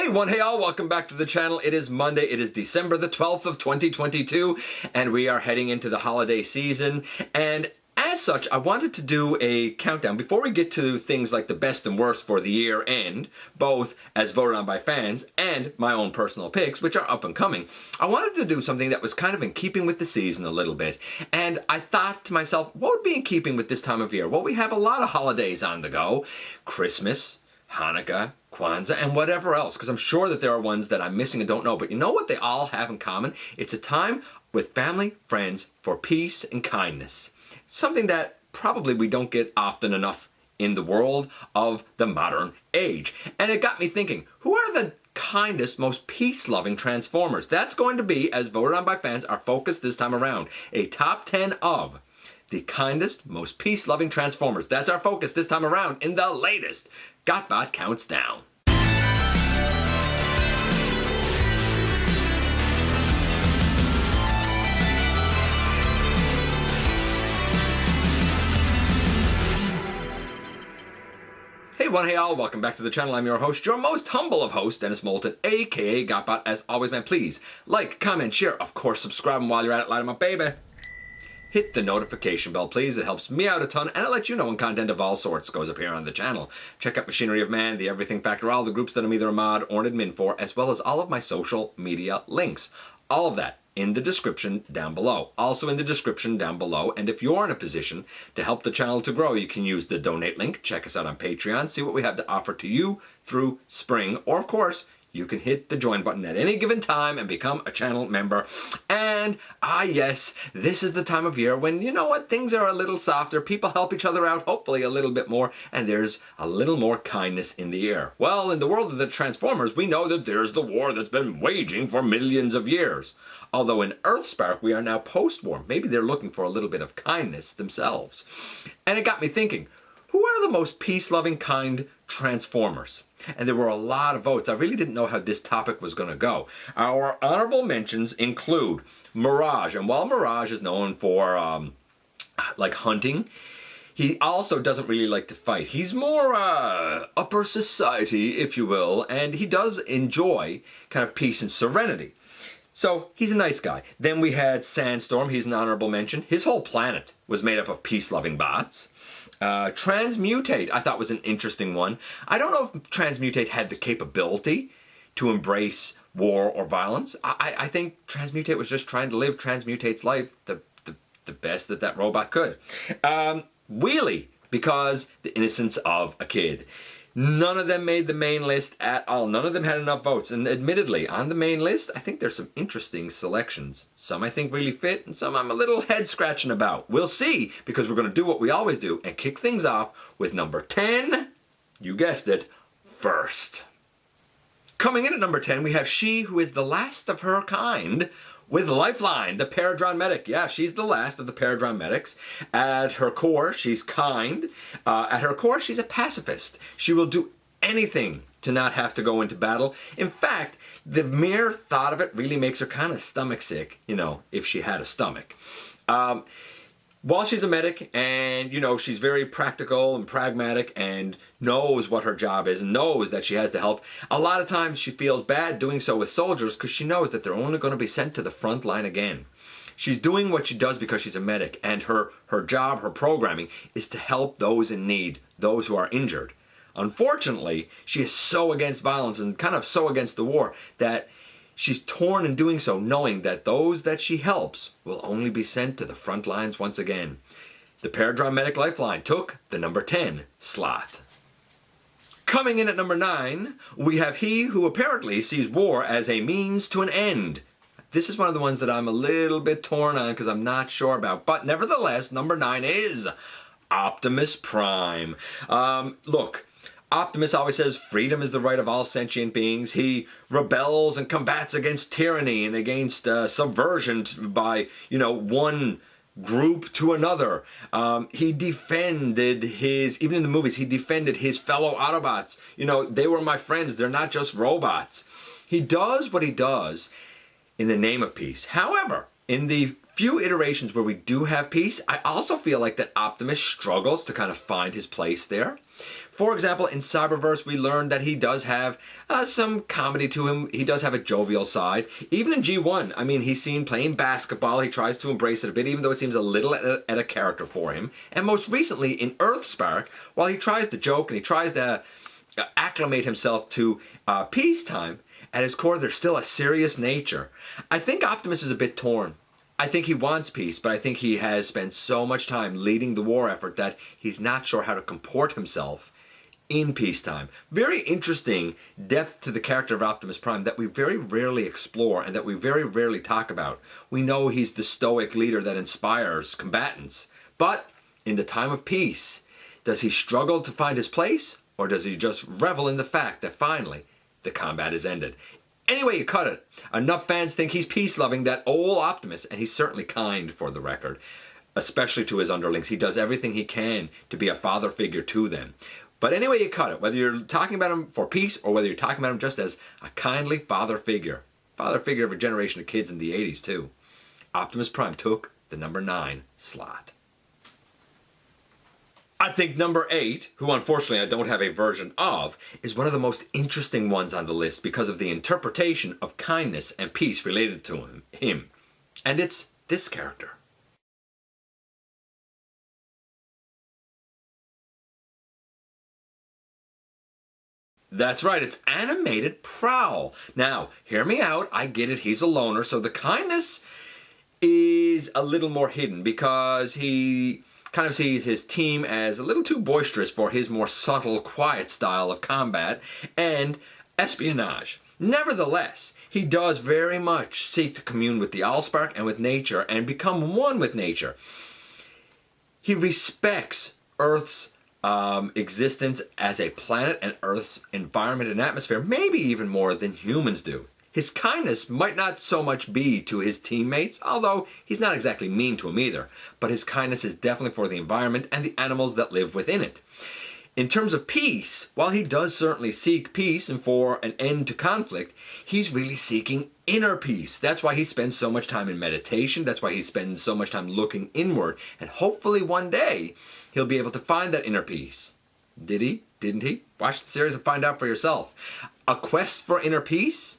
Hey all, welcome back to the channel. It is Monday, it is December the 12th of 2022, and we are heading into the holiday season. And as such, I wanted to do a countdown before we get to things like the best and worst for the year end, both as voted on by fans and my own personal picks, which are up and coming. I wanted to do something that was kind of in keeping with the season a little bit. And I thought to myself, what would be in keeping with this time of year? Well, we have a lot of holidays on the go. Christmas, Hanukkah, Kwanzaa, and whatever else, because I'm sure that there are ones that I'm missing and don't know. But you know what they all have in common? It's a time with family, friends, for peace and kindness. Something that probably we don't get often enough in the world of the modern age. And it got me thinking, who are the kindest, most peace-loving Transformers? That's going to be, as voted on by fans, our focus this time around. A top 10 of the kindest, most peace-loving Transformers. That's our focus this time around in the latest GotBot Counts Down. Hey all, welcome back to the channel. I'm your host, your most humble of hosts, Dennis Moulton, aka GotBot. As always, man, please like, comment, share, of course, subscribe, and while you're at it, light 'em up, baby. Hit the notification bell, please. It helps me out a ton, and it lets you know when content of all sorts goes up here on the channel. Check out Machinery of Man, The Everything Factor, all the groups that I'm either a mod or an admin for, as well as all of my social media links. All of that in the description down below. Also in the description down below, and if you're in a position to help the channel to grow, you can use the donate link. Check us out on Patreon, see what we have to offer to you through spring, or of course, you can hit the join button at any given time and become a channel member. And, yes, this is the time of year when, you know what, things are a little softer, people help each other out, hopefully a little bit more, and there's a little more kindness in the air. Well, in the world of the Transformers, we know that there's the war that's been waging for millions of years. Although in Earthspark, we are now post-war. Maybe they're looking for a little bit of kindness themselves. And it got me thinking, who are the most peace-loving, kind Transformers? And there were a lot of votes. I really didn't know how this topic was going to go. Our honorable mentions include Mirage. And while Mirage is known for, like, hunting, he also doesn't really like to fight. He's more upper society, if you will, and he does enjoy kind of peace and serenity. So he's a nice guy. Then we had Sandstorm. He's an honorable mention. His whole planet was made up of peace-loving bots. Transmutate, I thought was an interesting one. I don't know if Transmutate had the capability to embrace war or violence. I think Transmutate was just trying to live Transmutate's life the best that robot could. Wheelie, because the innocence of a kid. None of them made the main list at all. None of them had enough votes. And admittedly, on the main list, I think there's some interesting selections. Some I think really fit, and some I'm a little head-scratching about. We'll see, because we're going to do what we always do and kick things off with number 10, you guessed it, first. Coming in at number 10, we have she who is the last of her kind, with Lifeline, the Paradron Medic. Yeah, she's the last of the Paradron Medics. At her core, she's kind. At her core, she's a pacifist. She will do anything to not have to go into battle. In fact, the mere thought of it really makes her kind of stomach sick, you know, if she had a stomach. While she's a medic and, you know, she's very practical and pragmatic and knows what her job is and knows that she has to help, a lot of times she feels bad doing so with soldiers because she knows that they're only going to be sent to the front line again. She's doing what she does because she's a medic, and her job, her programming, is to help those in need, those who are injured. Unfortunately, she is so against violence and kind of so against the war that she's torn in doing so, knowing that those that she helps will only be sent to the front lines once again. The Paradron Medic Lifeline took the number 10 slot. Coming in at number 9, we have he who apparently sees war as a means to an end. This is one of the ones that I'm a little bit torn on because I'm not sure about. But nevertheless, number 9 is Optimus Prime. Look, Optimus always says freedom is the right of all sentient beings. He rebels and combats against tyranny and against subversion by, you know, one group to another. He defended even in the movies, he defended his fellow Autobots. You know, they were my friends. They're not just robots. He does what he does in the name of peace. However, in the few iterations where we do have peace, I also feel like that Optimus struggles to kind of find his place there. For example, in Cyberverse, we learned that he does have some comedy to him. He does have a jovial side. Even in G1, I mean, he's seen playing basketball. He tries to embrace it a bit, even though it seems a little at a character for him. And most recently, in Earthspark, while he tries to joke and he tries to acclimate himself to peacetime, at his core, there's still a serious nature. I think Optimus is a bit torn. I think he wants peace, but I think he has spent so much time leading the war effort that he's not sure how to comport himself in peacetime. Very interesting depth to the character of Optimus Prime that we very rarely explore and that we very rarely talk about. We know he's the stoic leader that inspires combatants, but in the time of peace, does he struggle to find his place, or does he just revel in the fact that finally the combat is ended? Anyway, you cut it. Enough fans think he's peace-loving, that old Optimus, and he's certainly kind for the record, especially to his underlings. He does everything he can to be a father figure to them. But anyway, you cut it. Whether you're talking about him for peace or whether you're talking about him just as a kindly father figure of a generation of kids in the 80s too, Optimus Prime took the number 9 slot. I think number 8, who unfortunately I don't have a version of, is one of the most interesting ones on the list because of the interpretation of kindness and peace related to him. And it's this character. That's right, it's animated Prowl. Now, hear me out, I get it, he's a loner, so the kindness is a little more hidden because he kind of sees his team as a little too boisterous for his more subtle, quiet style of combat and espionage. Nevertheless, he does very much seek to commune with the Allspark and with nature and become one with nature. He respects Earth's existence as a planet and Earth's environment and atmosphere, maybe even more than humans do. His kindness might not so much be to his teammates, although he's not exactly mean to them either, but his kindness is definitely for the environment and the animals that live within it. In terms of peace, while he does certainly seek peace and for an end to conflict, he's really seeking inner peace. That's why he spends so much time in meditation. That's why he spends so much time looking inward. And hopefully one day, he'll be able to find that inner peace. Did he? Didn't he? Watch the series and find out for yourself. A quest for inner peace,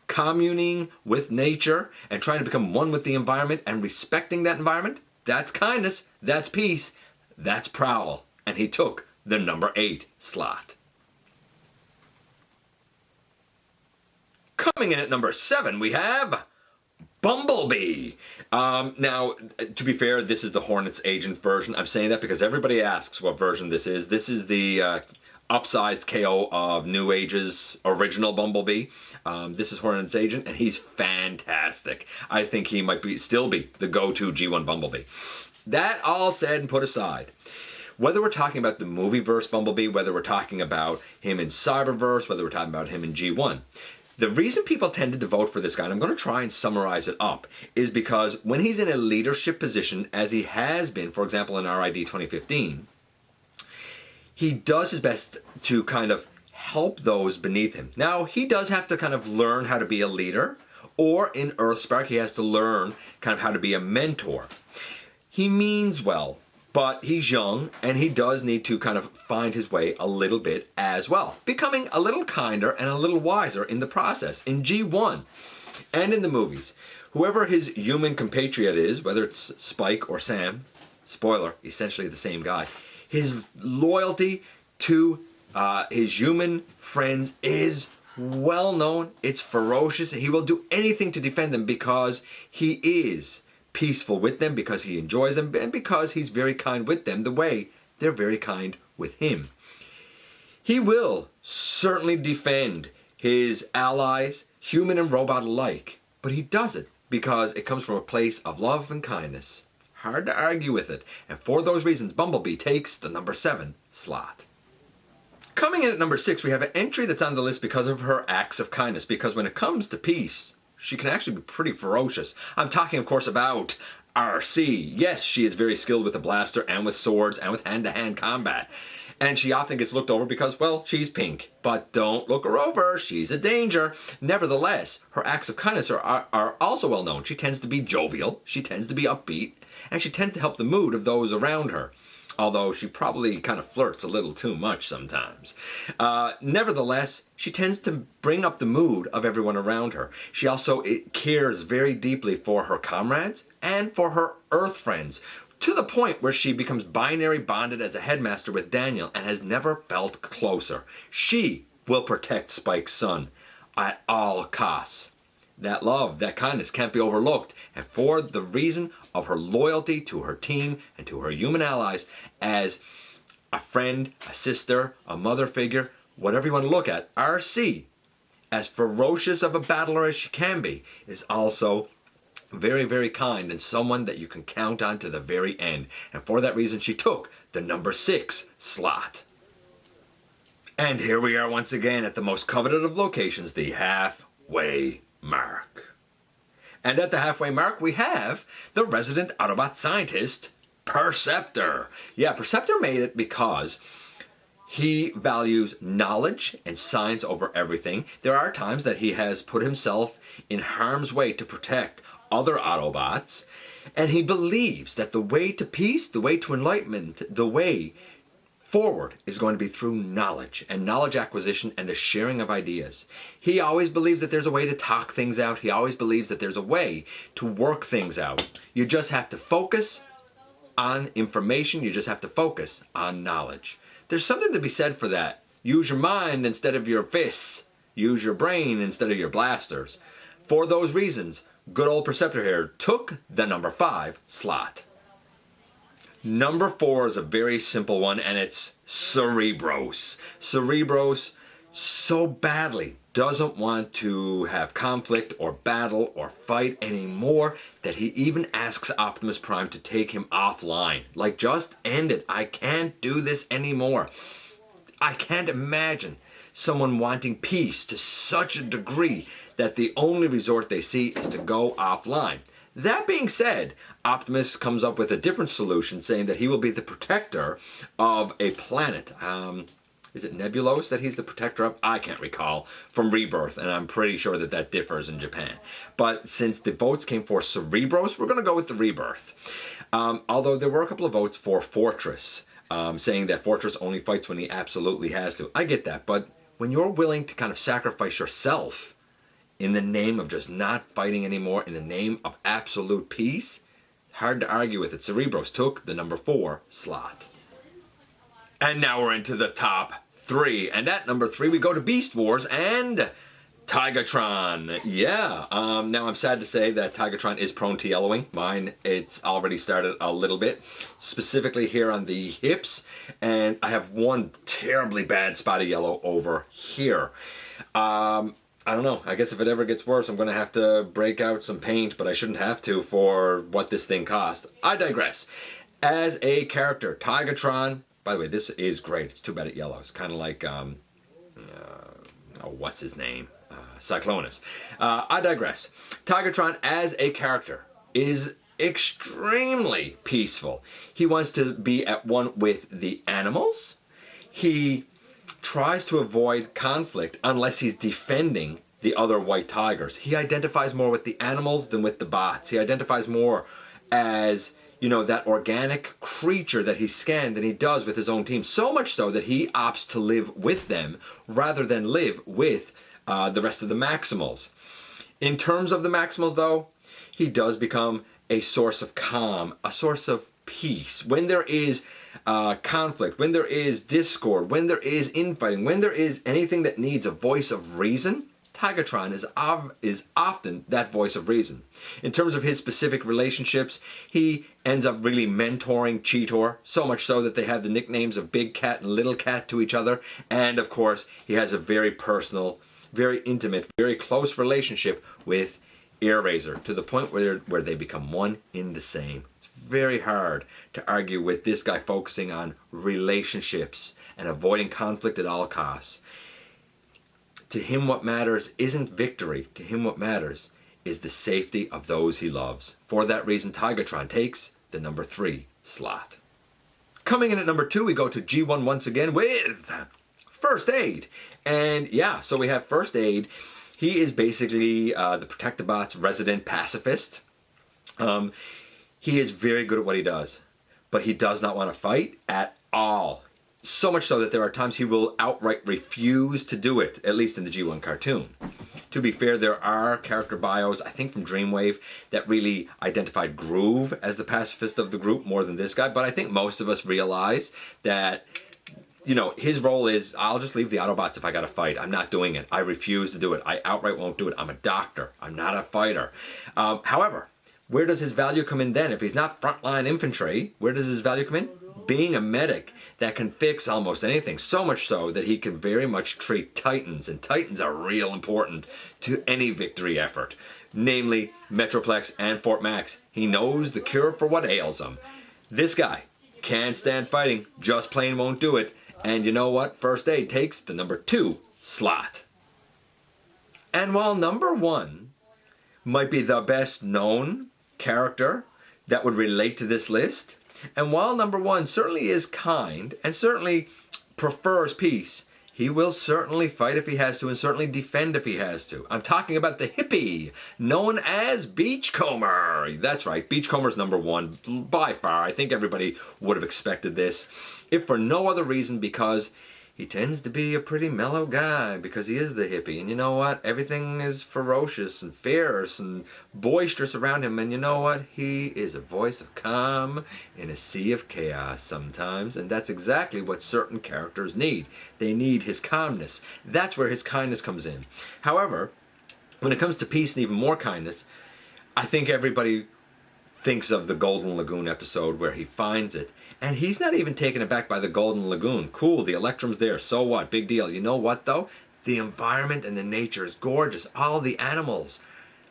communing with nature, and trying to become one with the environment and respecting that environment, that's kindness, that's peace, that's Prowl. And he took the number 8 slot. Coming in at number 7, we have Bumblebee. Now, to be fair, this is the Hornet's Agent version. I'm saying that because everybody asks what version this is. This is the upsized KO of New Age's original Bumblebee. This is Hornet's Agent, and he's fantastic. I think he might still be the go-to G1 Bumblebee. That all said and put aside, whether we're talking about the movieverse Bumblebee, whether we're talking about him in Cyberverse, whether we're talking about him in G1, the reason people tended to vote for this guy, and I'm going to try and summarize it up, is because when he's in a leadership position, as he has been, for example, in RID 2015, he does his best to kind of help those beneath him. Now, he does have to kind of learn how to be a leader, or in Earthspark, he has to learn kind of how to be a mentor. He means well, but he's young, and he does need to kind of find his way a little bit as well, becoming a little kinder and a little wiser in the process. In G1 and in the movies, whoever his human compatriot is, whether it's Spike or Sam, spoiler, essentially the same guy, his loyalty to his human friends is well known. It's ferocious. He will do anything to defend them because he is peaceful with them, because he enjoys them, and because he's very kind with them the way they're very kind with him. He will certainly defend his allies, human and robot alike, but he does it because it comes from a place of love and kindness. Hard to argue with it, and for those reasons, Bumblebee takes the number 7 slot. Coming in at number 6, we have an entry that's on the list because of her acts of kindness, because when it comes to peace, she can actually be pretty ferocious. I'm talking, of course, about RC. Yes, she is very skilled with the blaster and with swords and with hand-to-hand combat. And she often gets looked over because, well, she's pink. But don't look her over. She's a danger. Nevertheless, her acts of kindness are also well known. She tends to be jovial. She tends to be upbeat. And she tends to help the mood of those around her. Although she probably kind of flirts a little too much sometimes. Nevertheless, she tends to bring up the mood of everyone around her. She also cares very deeply for her comrades and for her Earth friends, to the point where she becomes binary bonded as a headmaster with Daniel and has never felt closer. She will protect Spike's son at all costs. That love, that kindness can't be overlooked, and for the reason of her loyalty to her team and to her human allies as a friend, a sister, a mother figure, whatever you want to look at, RC, as ferocious of a battler as she can be, is also very, very kind and someone that you can count on to the very end. And for that reason, she took the number 6 slot. And here we are once again at the most coveted of locations, the halfway mark. And at the halfway mark, we have the resident Autobot scientist, Perceptor. Yeah, Perceptor made it because he values knowledge and science over everything. There are times that he has put himself in harm's way to protect other Autobots, and he believes that the way to peace, the way to enlightenment, the way forward is going to be through knowledge and knowledge acquisition and the sharing of ideas. He always believes that there's a way to talk things out. He always believes that there's a way to work things out. You just have to focus on information. You just have to focus on knowledge. There's something to be said for that. Use your mind instead of your fists. Use your brain instead of your blasters. For those reasons, good old Perceptor here took the number 5 slot. Number 4 is a very simple one, and it's Cerebros. Cerebros so badly doesn't want to have conflict or battle or fight anymore that he even asks Optimus Prime to take him offline. Like, just end it. I can't do this anymore. I can't imagine someone wanting peace to such a degree that the only resort they see is to go offline. That being said, Optimus comes up with a different solution, saying that he will be the protector of a planet. Is it Nebulos that he's the protector of? I can't recall, from Rebirth, and I'm pretty sure that that differs in Japan. But since the votes came for Cerebros, we're going to go with the Rebirth. Although there were a couple of votes for Fortress, saying that Fortress only fights when he absolutely has to. I get that, but when you're willing to kind of sacrifice yourself in the name of just not fighting anymore, in the name of absolute peace, hard to argue with it. Cerebros took the number 4 slot. And now we're into the top 3. And at number 3, we go to Beast Wars and Tigatron. Yeah, now I'm sad to say that Tigatron is prone to yellowing. Mine, it's already started a little bit, specifically here on the hips. And I have one terribly bad spot of yellow over here. I don't know. I guess if it ever gets worse, I'm going to have to break out some paint, but I shouldn't have to for what this thing cost. I digress. As a character, Tigatron, by the way, this is great. It's too bad it yellows. Kind of like, what's his name? Cyclonus. I digress. Tigatron, as a character, is extremely peaceful. He wants to be at one with the animals. He tries to avoid conflict unless he's defending the other white tigers. He identifies more with the animals than with the bots. He identifies more as, you know, that organic creature that he scanned than he does with his own team. So much so that he opts to live with them rather than live with the rest of the Maximals. In terms of the Maximals, though, he does become a source of calm, a source of peace. When there is conflict, when there is discord, when there is infighting, when there is anything that needs a voice of reason, Tigatron is often that voice of reason. In terms of his specific relationships, he ends up really mentoring Cheetor, so much so that they have the nicknames of Big Cat and Little Cat to each other. And of course, he has a very personal, very intimate, very close relationship with Airazor, to the point where they become one in the same. It's very hard to argue with this guy focusing on relationships and avoiding conflict at all costs. To him, what matters isn't victory. To him, what matters is the safety of those he loves. For that reason, Tigatron takes the number 3 slot. Coming in at number 2, we go to G1 once again with First Aid. And yeah, so we have First Aid. He is basically the Protectobot's resident pacifist. He is very good at what he does, but he does not want to fight at all. So much so that there are times he will outright refuse to do it, at least in the G1 cartoon. To be fair, there are character bios, I think from Dreamwave, that really identified Groove as the pacifist of the group more than this guy, but I think most of us realize that, you know, his role is, I'll just leave the Autobots if I gotta fight. I'm not doing it. I refuse to do it. I outright won't do it. I'm a doctor. I'm not a fighter. However, where does his value come in then? If he's not frontline infantry, where does his value come in? Being a medic that can fix almost anything, so much so that he can very much treat Titans, and Titans are real important to any victory effort, namely Metroplex and Fort Max. He knows the cure for what ails them. This guy can't stand fighting, just plain won't do it, and you know what? First Aid takes the number 2 slot. And while number 1 might be the best known character that would relate to this list, and while number 1 certainly is kind and certainly prefers peace, he will certainly fight if he has to and certainly defend if he has to. I'm talking about the hippie known as Beachcomber. That's right, Beachcomber's number 1 by far. I think everybody would have expected this, if for no other reason because he tends to be a pretty mellow guy because he is the hippie. And you know what? Everything is ferocious and fierce and boisterous around him. And you know what? He is a voice of calm in a sea of chaos sometimes. And that's exactly what certain characters need. They need his calmness. That's where his kindness comes in. However, when it comes to peace and even more kindness, I think everybody thinks of the Golden Lagoon episode where he finds it. And he's not even taken aback by the Golden Lagoon. Cool, the Electrum's there, so what? Big deal. You know what, though? The environment and the nature is gorgeous. All the animals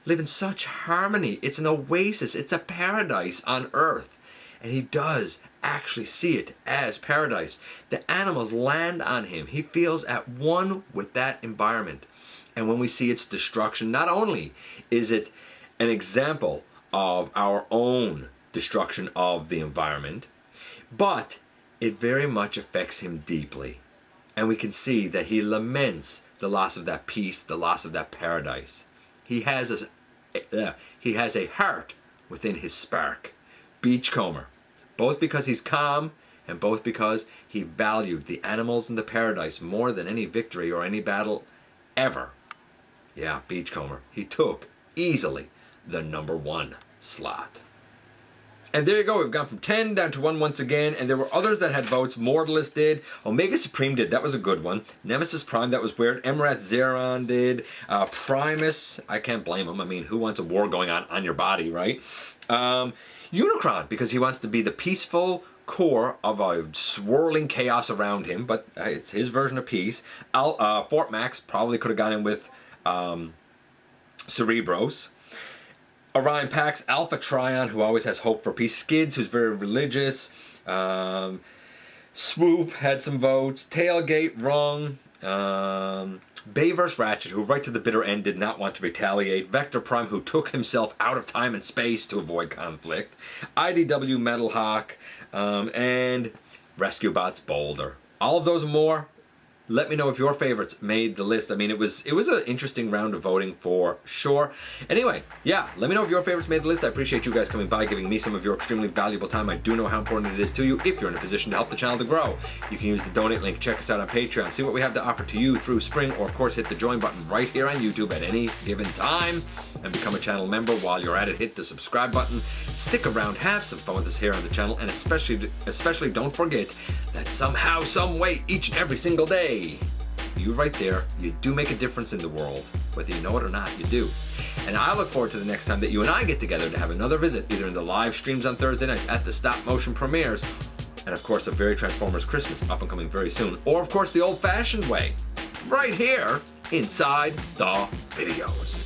live in such harmony. It's an oasis. It's a paradise on Earth. And he does actually see it as paradise. The animals land on him. He feels at one with that environment. And when we see its destruction, not only is it an example of our own destruction of the environment, but it very much affects him deeply. And we can see that he laments the loss of that peace, the loss of that paradise. He has a heart within his spark. Beachcomber. Both because he's calm and both because he valued the animals and the paradise more than any victory or any battle ever. Yeah, Beachcomber. He took easily the number 1 slot. And there you go, we've gone from 10 down to 1 once again, and there were others that had votes. Mortalist did, Omega Supreme did, that was a good one. Nemesis Prime, that was weird. Emrat Zeron did. Primus, I can't blame him. I mean, who wants a war going on your body, right? Unicron, because he wants to be the peaceful core of a swirling chaos around him, but it's his version of peace. Fort Max probably could have gone in with Cerebros. Orion Pax, Alpha Trion, who always has hope for peace. Skids, who's very religious. Swoop had some votes. Tailgate, wrong. Bay vs. Ratchet, who right to the bitter end did not want to retaliate. Vector Prime, who took himself out of time and space to avoid conflict. IDW Metalhawk, and Rescue Bots Boulder. All of those and more. Let me know if your favorites made the list. I mean, it was an interesting round of voting for sure. Anyway, yeah, let me know if your favorites made the list. I appreciate you guys coming by, giving me some of your extremely valuable time. I do know how important it is to you if you're in a position to help the channel to grow. You can use the donate link, check us out on Patreon, see what we have to offer to you through Spring, or of course hit the join button right here on YouTube at any given time and become a channel member. While you're at it, hit the subscribe button. Stick around, have some fun with us here on the channel, and especially don't forget that somehow, some way, each and every single day, you right there, you do make a difference in the world. Whether you know it or not, you do. And I look forward to the next time that you and I get together to have another visit, either in the live streams on Thursday nights, at the stop motion premieres, and of course a Very Transformers Christmas up and coming very soon, or of course the old-fashioned way, right here inside the videos.